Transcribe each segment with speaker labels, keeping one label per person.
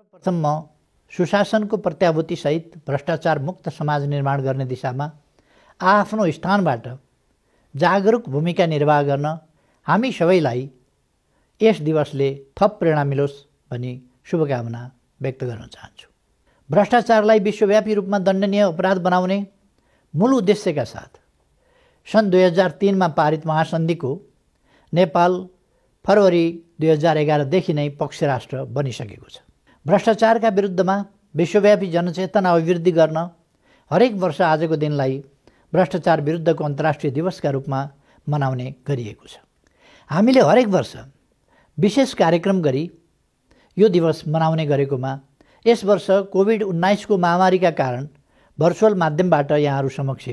Speaker 1: सर्वप्रथम म सुशासनको प्रत्याभूतिसहित भ्रष्टाचार मुक्त समाज निर्माण गर्ने दिशामा आफ्नो स्थानबाट जागरुक भूमिका निर्वाह गर्न हामी सबैलाई यस दिवसले थप प्रेरणा मिलोस् भनी शुभकामना व्यक्त गर्न चाहन्छु। भ्रष्टाचारलाई विश्वव्यापी रूपमा दण्डनीय अपराध बनाउने मूल उद्देश्यका साथ सन् 2003 पारित महासन्धिको नेपाल फरवरी 2011 देखि नै पक्ष राष्ट्र बनिसकेको छ। भ्रष्टाचारका विरुद्धमा विश्वव्यापी जनचेतना अभिवृद्धि गर्न हरेक वर्ष आजको दिनलाई भ्रष्टाचार विरुद्धको अन्तर्राष्ट्रिय दिवसका रूपमा मनाउने गरिएको छ। हामीले हरेक वर्ष विशेष कार्यक्रम गरी यो दिवस मनाउने गरेकोमा यस वर्ष कोभिड-19 को महामारीका कारण भर्चुअल माध्यमबाट यहाँहरू समक्ष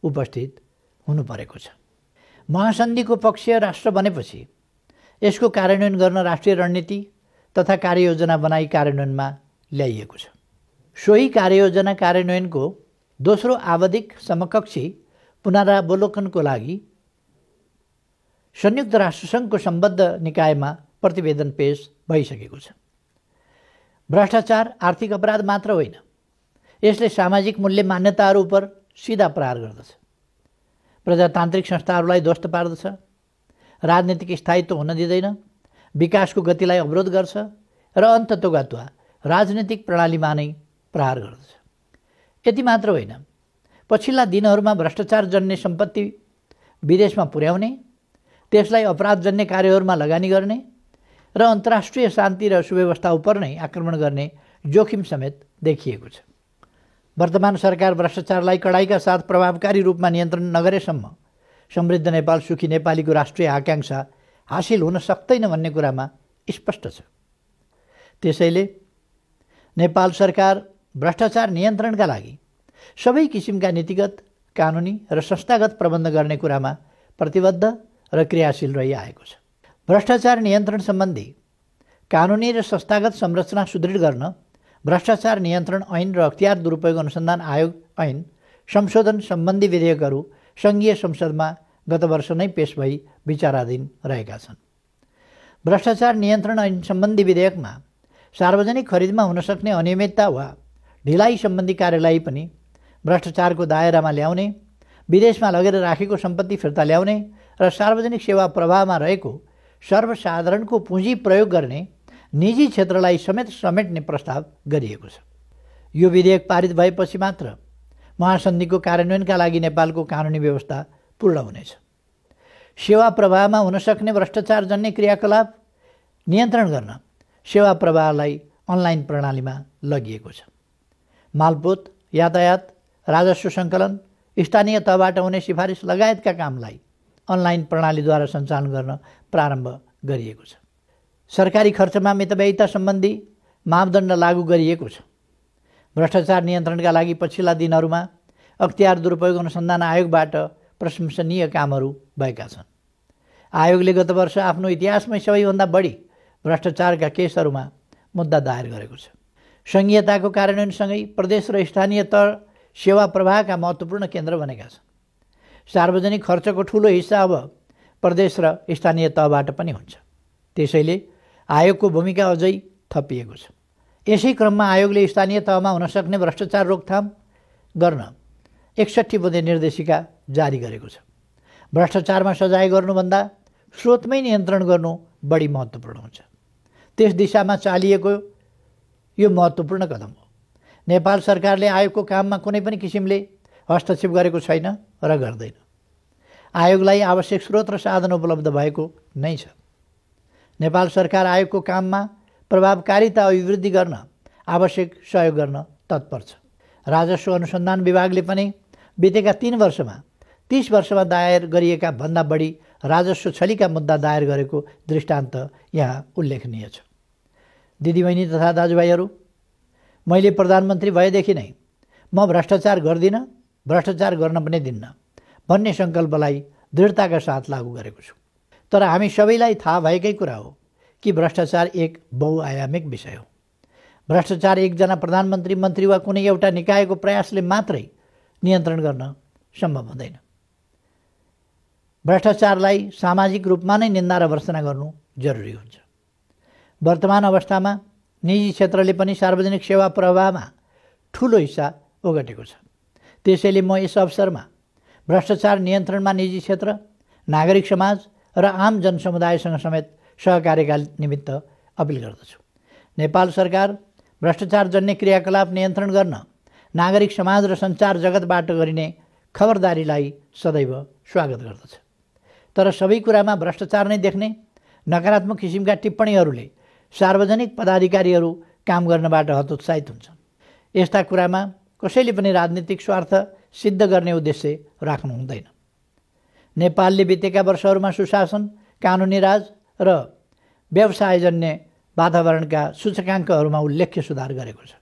Speaker 1: उपस्थित हुनु परेको छ। महासन्धिको पक्षीय राष्ट्र बनेपछि यसको कार्यान्वयन गर्न राष्ट्रिय रणनीति तथा कार्ययोजना बनाई कार्यान्वयनमा ल्याइएको छ। सोही कार्ययोजना कार्यान्वयनको दोस्रो आवधिक समकक्षी पुनरावलोकनको लागि संयुक्त राष्ट्रसङ्घको सम्बद्ध निकायमा प्रतिवेदन पेश भइसकेको छ। भ्रष्टाचार आर्थिक अपराध मात्र होइन, यसले सामाजिक मूल्य मान्यताहरू उप सिधा प्रहार गर्दछ, प्रजातान्त्रिक संस्थाहरूलाई ध्वस्त पार्दछ, राजनीतिक स्थायित्व हुन दिँदैन, विकासको गतिलाई अवरोध गर्छ र अन्ततोगत्वा राजनीतिक प्रणालीमा नै प्रहार गर्दछ। यति मात्र होइन, पछिल्ला दिनहरूमा भ्रष्टाचारजन्य सम्पत्ति विदेशमा पुर्याउने, त्यसलाई अपराधजन्य कार्यहरूमा लगानी गर्ने र अन्तर्राष्ट्रिय शान्ति र सुव्यवस्था उप नै आक्रमण गर्ने जोखिम समेत देखिएको छ। वर्तमान सरकार भ्रष्टाचारलाई कडाइका साथ प्रभावकारी रूपमा नियन्त्रण नगरेसम्म समृद्ध नेपाल सुखी नेपालीको राष्ट्रिय आकांक्षा हासिल हुन सक्दैन भन्ने कुरामा स्पष्ट छ। त्यसैले नेपाल सरकार भ्रष्टाचार नियन्त्रणका लागि सबै किसिमका नीतिगत, कानुनी र संस्थागत प्रबन्ध गर्ने कुरामा प्रतिबद्ध र क्रियाशील रहिआएको छ। भ्रष्टाचार नियन्त्रण सम्बन्धी कानुनी र संस्थागत संरचना सुदृढ गर्न भ्रष्टाचार नियन्त्रण ऐन र अख्तियार दुरुपयोग अनुसन्धान आयोग ऐन संशोधन सम्बन्धी विधेयकहरू सङ्घीय संसदमा गत वर्ष नै पेश भई विचाराधीन रहेका छन्। भ्रष्टाचार नियन्त्रण ऐन सम्बन्धी विधेयकमा सार्वजनिक खरिदमा हुन सक्ने अनियमितता वा ढिलाइ सम्बन्धी कार्यलाई पनि भ्रष्टाचारको दायरामा ल्याउने, विदेशमा लगेर राखेको सम्पत्ति फिर्ता ल्याउने र सार्वजनिक सेवा प्रवाहमा रहेको सर्वसाधारणको पुँजी प्रयोग गर्ने निजी क्षेत्रलाई समेत समेट्ने प्रस्ताव गरिएको छ। यो विधेयक पारित भएपछि मात्र महासन्धिको कार्यान्वयनका लागि नेपालको कानुनी व्यवस्था पूर्ण हुनेछ। सेवा प्रवाहमा हुन सक्ने भ्रष्टाचारजन्य क्रियाकलाप नियन्त्रण गर्न सेवा प्रवाहलाई अनलाइन प्रणालीमा लगिएको छ। मालपोत, यातायात, राजस्व सङ्कलन, स्थानीय तहबाट हुने सिफारिस लगायतका कामलाई अनलाइन प्रणालीद्वारा सञ्चालन गर्न प्रारम्भ गरिएको छ। सरकारी खर्चमा मितव्ययिता सम्बन्धी मापदण्ड लागू गरिएको छ। भ्रष्टाचार नियन्त्रणका लागि पछिल्ला दिनहरूमा अख्तियार दुरुपयोग अनुसन्धान आयोगबाट प्रशंसनीय कामहरू भएका छन्। आयोगले गत वर्ष आफ्नो इतिहासमै सबैभन्दा बढी भ्रष्टाचारका केसहरूमा मुद्दा दायर गरेको छ। सङ्घीयताको कार्यान्वयनसँगै प्रदेश र स्थानीय तह सेवा प्रवाहका महत्त्वपूर्ण केन्द्र बनेका छन्। सार्वजनिक खर्चको ठुलो हिस्सा अब प्रदेश र स्थानीय तहबाट पनि हुन्छ। त्यसैले आयोगको भूमिका अझै थपिएको छ। यसै क्रममा आयोगले स्थानीय तहमा हुन सक्ने भ्रष्टाचार रोकथाम गर्न 61 बुँदे निर्देशिका जारी गरेको छ। भ्रष्टाचारमा सजाय गर्नुभन्दा स्रोतमै नियन्त्रण गर्नु बढी महत्त्वपूर्ण हुन्छ। त्यस दिशामा चालिएको यो महत्त्वपूर्ण कदम हो। नेपाल सरकारले आयोगको काममा कुनै पनि किसिमले हस्तक्षेप गरेको छैन र गर्दैन। आयोगलाई आवश्यक स्रोत र साधन उपलब्ध भएको नै छ। नेपाल सरकार आयोगको काममा प्रभावकारिता अभिवृद्धि गर्न आवश्यक सहयोग गर्न तत्पर छ। राजस्व अनुसन्धान विभागले पनि बितेका 3 वर्षमा 30 वर्षमा दायर गरिएका भन्दा बढी राजस्व छलीका मुद्दा दायर गरेको दृष्टान्त यहाँ उल्लेखनीय छ। दिदीबहिनी तथा दाजुभाइहरू, मैले प्रधानमन्त्री भएदेखि नै म भ्रष्टाचार गर्दिनँ, भ्रष्टाचार गर्न पनि दिन्न भन्ने सङ्कल्पलाई दृढताका साथ लागू गरेको छु। तर हामी सबैलाई थाहा भएकै कुरा हो कि भ्रष्टाचार एक बहुआयामिक विषय हो। भ्रष्टाचार एकजना प्रधानमन्त्री, मन्त्री वा कुनै एउटा निकायको प्रयासले मात्रै नियन्त्रण गर्न सम्भव हुँदैन। भ्रष्टाचारलाई सामाजिक रूपमा नै निन्दा र भर्त्सना गर्नु जरुरी हुन्छ। वर्तमान अवस्थामा निजी क्षेत्रले पनि सार्वजनिक सेवा प्रवाहमा ठुलो हिस्सा ओगटेको छ। त्यसैले म यस अवसरमा भ्रष्टाचार नियन्त्रणमा निजी क्षेत्र, नागरिक समाज र आम जनसमुदायसँग समेत सहकार्यका निमित्त अपिल गर्दछु। नेपाल सरकार भ्रष्टाचारजन्य क्रियाकलाप नियन्त्रण गर्न नागरिक समाज र सञ्चार जगतबाट गरिने खबरदारीलाई सदैव स्वागत गर्दछ। तर सबै कुरामा भ्रष्टाचार नै देख्ने नकारात्मक किसिमका टिप्पणीहरूले सार्वजनिक पदाधिकारीहरू काम गर्नबाट हतोत्साहित हुन्छन्। यस्ता कुरामा कसैले पनि राजनीतिक स्वार्थ सिद्ध गर्ने उद्देश्य राख्नु हुँदैन। नेपालले बितेका वर्षहरूमा सुशासन, कानुनी राज र व्यवसायजन्य वातावरणका सूचकाङ्कहरूमा उल्लेख्य सुधार गरेको छ।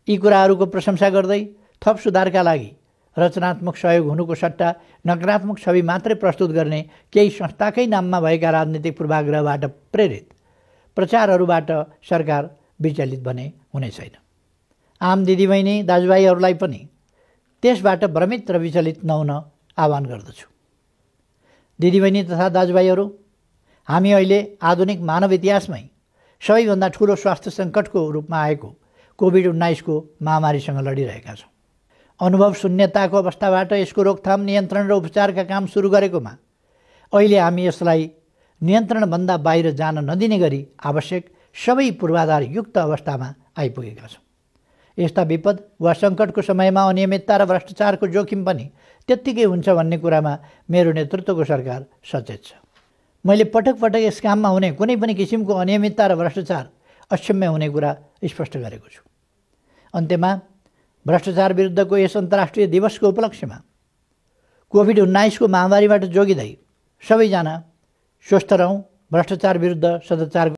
Speaker 1: यी कुराहरूको प्रशंसा गर्दै थप सुधारका लागि रचनात्मक सहयोग हुनुको सट्टा नकारात्मक छवि मात्रै प्रस्तुत गर्ने केही संस्थाकै नाममा भएका राजनीतिक पूर्वाग्रहबाट प्रेरित प्रचारहरूबाट सरकार विचलित भने हुने छैन। आम दिदीबहिनी दाजुभाइहरूलाई पनि त्यसबाट भ्रमित र विचलित नहुन आह्वान गर्दछु। दिदीबहिनी तथा दाजुभाइहरू, हामी अहिले आधुनिक मानव इतिहासमै सबैभन्दा ठुलो स्वास्थ्य सङ्कटको रूपमा आएको कोभिड-19 को महामारीसँग लडिरहेका छौँ। अनुभव शून्यताको अवस्थाबाट यसको रोकथाम, नियन्त्रण र उपचारका काम सुरु गरेकोमा अहिले हामी यसलाई नियन्त्रणभन्दा बाहिर जान नदिने गरी आवश्यक सबै पूर्वाधार युक्त अवस्थामा आइपुगेका छौँ। यस्ता विपद वा सङ्कटको समयमा अनियमितता र भ्रष्टाचारको जोखिम पनि त्यत्तिकै हुन्छ भन्ने कुरामा मेरो नेतृत्वको सरकार सचेत छ। मैले पटक पटक यस काममा हुने कुनै पनि किसिमको अनियमितता र भ्रष्टाचार अक्षम्य हुने कुरा स्पष्ट गरेको छु। अन्त्यमा भ्रष्टाचार विरुद्धको यस अन्तर्राष्ट्रिय दिवसको उपलक्ष्यमा कोभिड-19 को महामारीबाट जोगिँदै सबैजना स्वस्थ रहौँ, भ्रष्टाचार विरुद्ध सदाचार